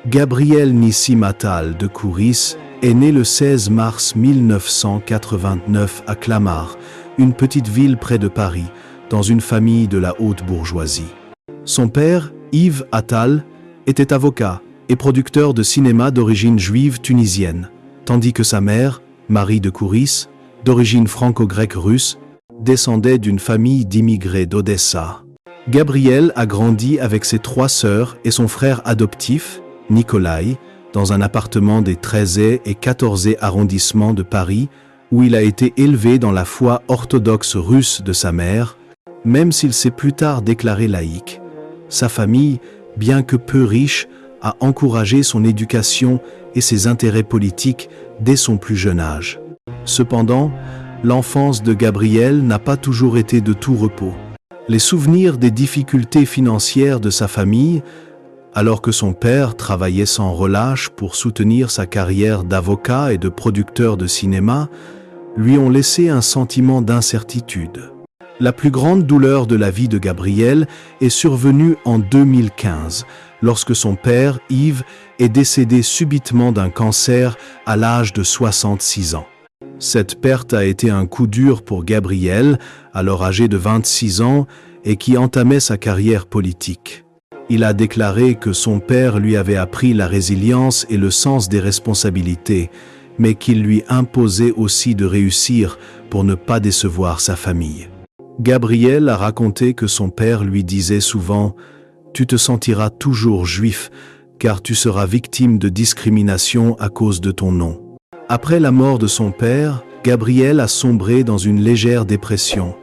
Gabriel Nissim Attal de Khouris est né le 16 mars 1989 à Clamart, une petite ville près de Paris, dans une famille de la haute bourgeoisie. Son père, Yves Attal, était avocat et producteur de cinéma d'origine juive tunisienne, tandis que sa mère, Marie de Khouris, d'origine franco-grecque russe, descendait d'une famille d'immigrés d'Odessa. Gabriel a grandi avec ses 3 sœurs et son frère adoptif, Nikolai, dans un appartement des 13e et 14e arrondissements de Paris, où il a été élevé dans la foi orthodoxe russe de sa mère, même s'il s'est plus tard déclaré laïque. Sa famille, bien que peu riche, a encouragé son éducation et ses intérêts politiques dès son plus jeune âge. Cependant, l'enfance de Gabriel n'a pas toujours été de tout repos. Les souvenirs des difficultés financières de sa famille, alors que son père travaillait sans relâche pour soutenir sa carrière d'avocat et de producteur de cinéma, lui ont laissé un sentiment d'incertitude. La plus grande douleur de la vie de Gabriel est survenue en 2015, lorsque son père, Yves, est décédé subitement d'un cancer à l'âge de 66 ans. Cette perte a été un coup dur pour Gabriel, alors âgé de 26 ans, et qui entamait sa carrière politique. Il a déclaré que son père lui avait appris la résilience et le sens des responsabilités, mais qu'il lui imposait aussi de réussir pour ne pas décevoir sa famille. Gabriel a raconté que son père lui disait souvent « Tu te sentiras toujours juif, car tu seras victime de discrimination à cause de ton nom ». Après la mort de son père, Gabriel a sombré dans une légère dépression,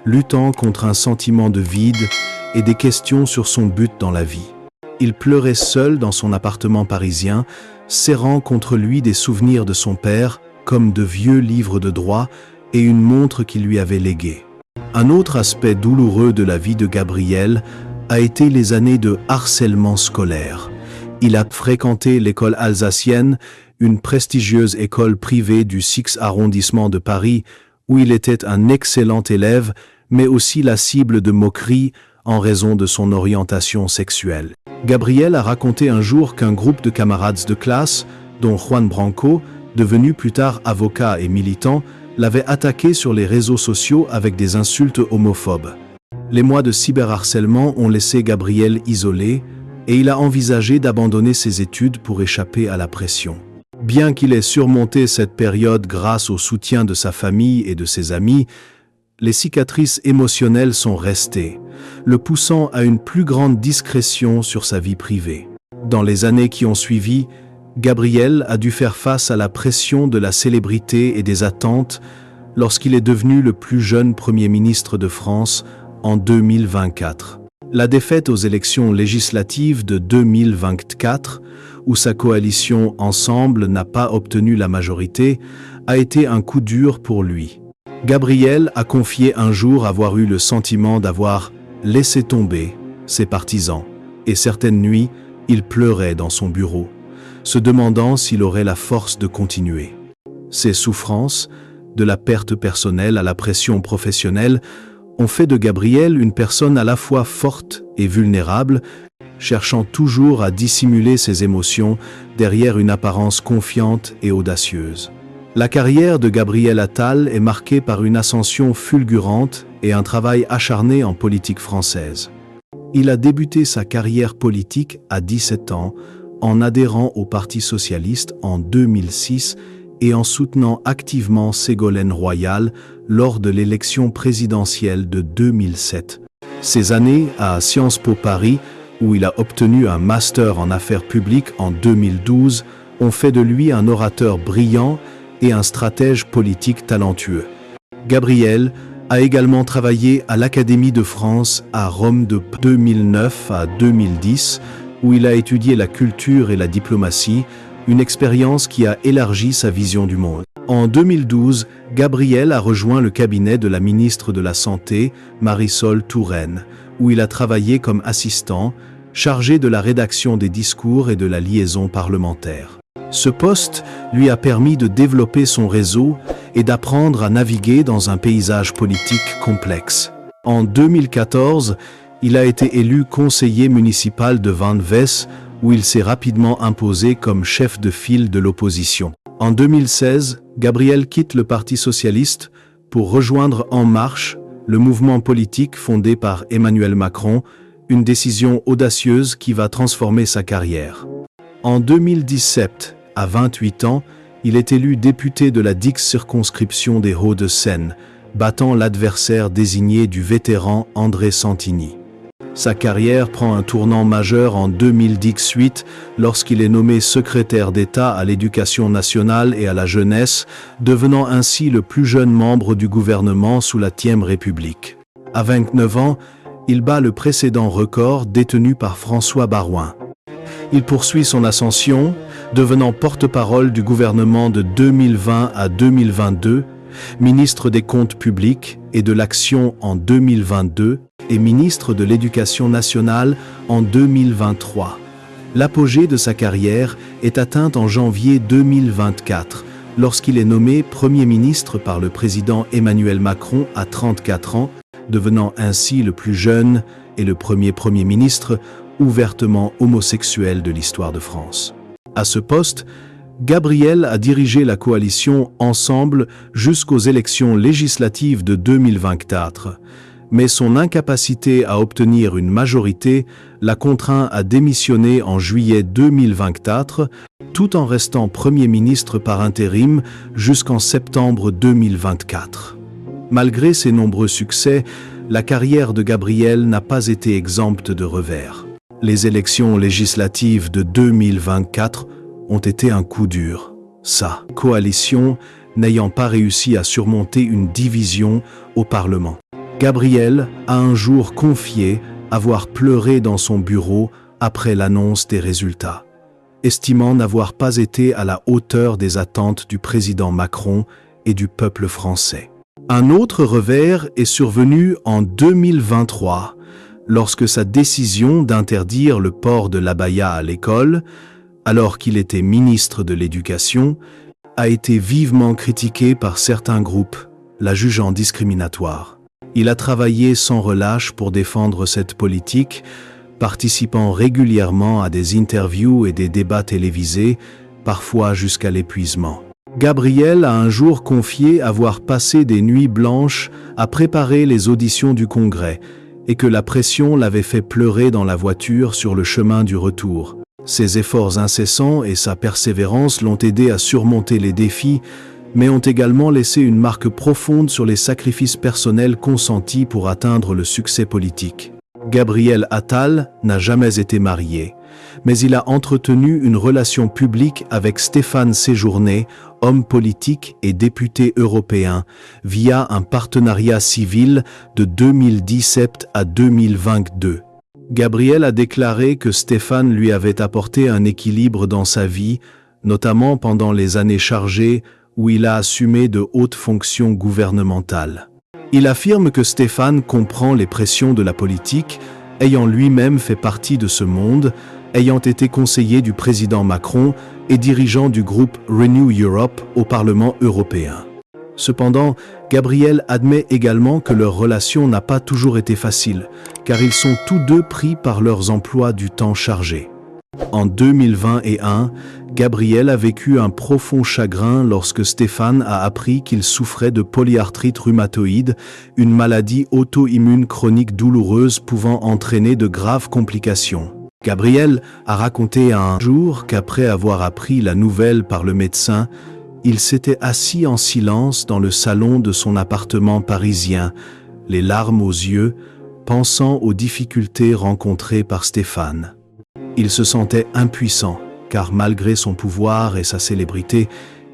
luttant contre un sentiment de vide et des questions sur son but dans la vie. Il pleurait seul dans son appartement parisien, serrant contre lui des souvenirs de son père, comme de vieux livres de droit et une montre qu'il lui avait léguée. Un autre aspect douloureux de la vie de Gabriel a été les années de harcèlement scolaire. Il a fréquenté l'école alsacienne, une prestigieuse école privée du 6e arrondissement de Paris, où il était un excellent élève, mais aussi la cible de moqueries en raison de son orientation sexuelle. Gabriel a raconté un jour qu'un groupe de camarades de classe, dont Juan Branco, devenu plus tard avocat et militant, l'avait attaqué sur les réseaux sociaux avec des insultes homophobes. Les mois de cyberharcèlement ont laissé Gabriel isolé et il a envisagé d'abandonner ses études pour échapper à la pression. Bien qu'il ait surmonté cette période grâce au soutien de sa famille et de ses amis, les cicatrices émotionnelles sont restées, le poussant à une plus grande discrétion sur sa vie privée. Dans les années qui ont suivi, Gabriel a dû faire face à la pression de la célébrité et des attentes lorsqu'il est devenu le plus jeune Premier ministre de France en 2024. La défaite aux élections législatives de 2024, où sa coalition Ensemble n'a pas obtenu la majorité, a été un coup dur pour lui. Gabriel a confié un jour avoir eu le sentiment d'avoir laissé tomber ses partisans, et certaines nuits, il pleurait dans son bureau, se demandant s'il aurait la force de continuer. Ses souffrances, de la perte personnelle à la pression professionnelle, ont fait de Gabriel une personne à la fois forte et vulnérable, cherchant toujours à dissimuler ses émotions derrière une apparence confiante et audacieuse. La carrière de Gabriel Attal est marquée par une ascension fulgurante et un travail acharné en politique française. Il a débuté sa carrière politique à 17 ans en adhérant au Parti socialiste en 2006 et en soutenant activement Ségolène Royal lors de l'élection présidentielle de 2007. Ces années à Sciences Po Paris, où il a obtenu un master en affaires publiques en 2012, ont fait de lui un orateur brillant et un stratège politique talentueux. Gabriel a également travaillé à l'Académie de France à Rome de 2009 à 2010, où il a étudié la culture et la diplomatie, une expérience qui a élargi sa vision du monde. En 2012, Gabriel a rejoint le cabinet de la ministre de la Santé, Marisol Touraine, où il a travaillé comme assistant, chargé de la rédaction des discours et de la liaison parlementaire. Ce poste lui a permis de développer son réseau et d'apprendre à naviguer dans un paysage politique complexe. En 2014, il a été élu conseiller municipal de Van Wes où il s'est rapidement imposé comme chef de file de l'opposition. En 2016, Gabriel quitte le Parti socialiste pour rejoindre En Marche, le mouvement politique fondé par Emmanuel Macron, une décision audacieuse qui va transformer sa carrière. En 2017, à 28 ans, il est élu député de la 10e circonscription des Hauts-de-Seine, battant l'adversaire désigné du vétéran André Santini. Sa carrière prend un tournant majeur en 2018 lorsqu'il est nommé secrétaire d'État à l'Éducation nationale et à la jeunesse, devenant ainsi le plus jeune membre du gouvernement sous la Tième République. À 29 ans, il bat le précédent record détenu par François Baroin. Il poursuit son ascension, devenant porte-parole du gouvernement de 2020 à 2022, ministre des Comptes publics et de l'Action en 2022 et ministre de l'Éducation nationale en 2023. L'apogée de sa carrière est atteinte en janvier 2024, lorsqu'il est nommé Premier ministre par le président Emmanuel Macron à 34 ans, devenant ainsi le plus jeune et le premier Premier ministre ouvertement homosexuel de l'histoire de France. À ce poste, Gabriel a dirigé la coalition Ensemble jusqu'aux élections législatives de 2024, mais son incapacité à obtenir une majorité l'a contraint à démissionner en juillet 2024, tout en restant Premier ministre par intérim jusqu'en septembre 2024. Malgré ses nombreux succès, la carrière de Gabriel n'a pas été exempte de revers. Les élections législatives de 2024 ont été un coup dur. Sa coalition n'ayant pas réussi à surmonter une division au Parlement. Gabriel a un jour confié avoir pleuré dans son bureau après l'annonce des résultats, estimant n'avoir pas été à la hauteur des attentes du président Macron et du peuple français. Un autre revers est survenu en 2023, lorsque sa décision d'interdire le port de l'abaya à l'école, alors qu'il était ministre de l'Éducation, a été vivement critiquée par certains groupes, la jugeant discriminatoire. Il a travaillé sans relâche pour défendre cette politique, participant régulièrement à des interviews et des débats télévisés, parfois jusqu'à l'épuisement. Gabriel a un jour confié avoir passé des nuits blanches à préparer les auditions du Congrès et que la pression l'avait fait pleurer dans la voiture sur le chemin du retour. Ses efforts incessants et sa persévérance l'ont aidé à surmonter les défis, mais ont également laissé une marque profonde sur les sacrifices personnels consentis pour atteindre le succès politique. Gabriel Attal n'a jamais été marié, mais il a entretenu une relation publique avec Stéphane Séjourné, homme politique et député européen, via un partenariat civil de 2017 à 2022. Gabriel a déclaré que Stéphane lui avait apporté un équilibre dans sa vie, notamment pendant les années chargées où il a assumé de hautes fonctions gouvernementales. Il affirme que Stéphane comprend les pressions de la politique, ayant lui-même fait partie de ce monde, ayant été conseiller du président Macron et dirigeant du groupe Renew Europe au Parlement européen. Cependant, Gabriel admet également que leur relation n'a pas toujours été facile, car ils sont tous deux pris par leurs emplois du temps chargés. En 2021, Gabriel a vécu un profond chagrin lorsque Stéphane a appris qu'il souffrait de polyarthrite rhumatoïde, une maladie auto-immune chronique douloureuse pouvant entraîner de graves complications. Gabriel a raconté un jour qu'après avoir appris la nouvelle par le médecin, il s'était assis en silence dans le salon de son appartement parisien, les larmes aux yeux, pensant aux difficultés rencontrées par Stéphane. Il se sentait impuissant, car malgré son pouvoir et sa célébrité,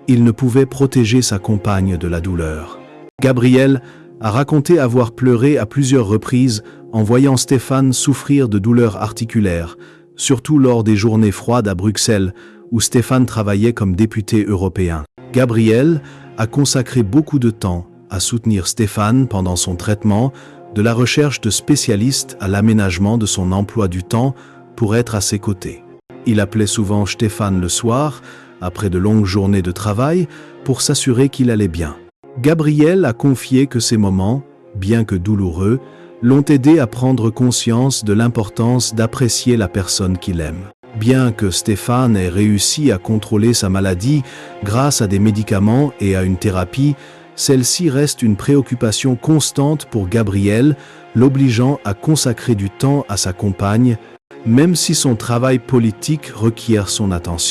il ne pouvait protéger sa compagne de la douleur. Gabriel a raconté avoir pleuré à plusieurs reprises en voyant Stéphane souffrir de douleurs articulaires, surtout lors des journées froides à Bruxelles, où Stéphane travaillait comme député européen. Gabriel a consacré beaucoup de temps à soutenir Stéphane pendant son traitement, de la recherche de spécialistes à l'aménagement de son emploi du temps pour être à ses côtés. Il appelait souvent Stéphane le soir, après de longues journées de travail, pour s'assurer qu'il allait bien. Gabriel a confié que ces moments, bien que douloureux, l'ont aidé à prendre conscience de l'importance d'apprécier la personne qu'il aime. Bien que Stéphane ait réussi à contrôler sa maladie grâce à des médicaments et à une thérapie, celle-ci reste une préoccupation constante pour Gabriel, l'obligeant à consacrer du temps à sa compagne, même si son travail politique requiert son attention.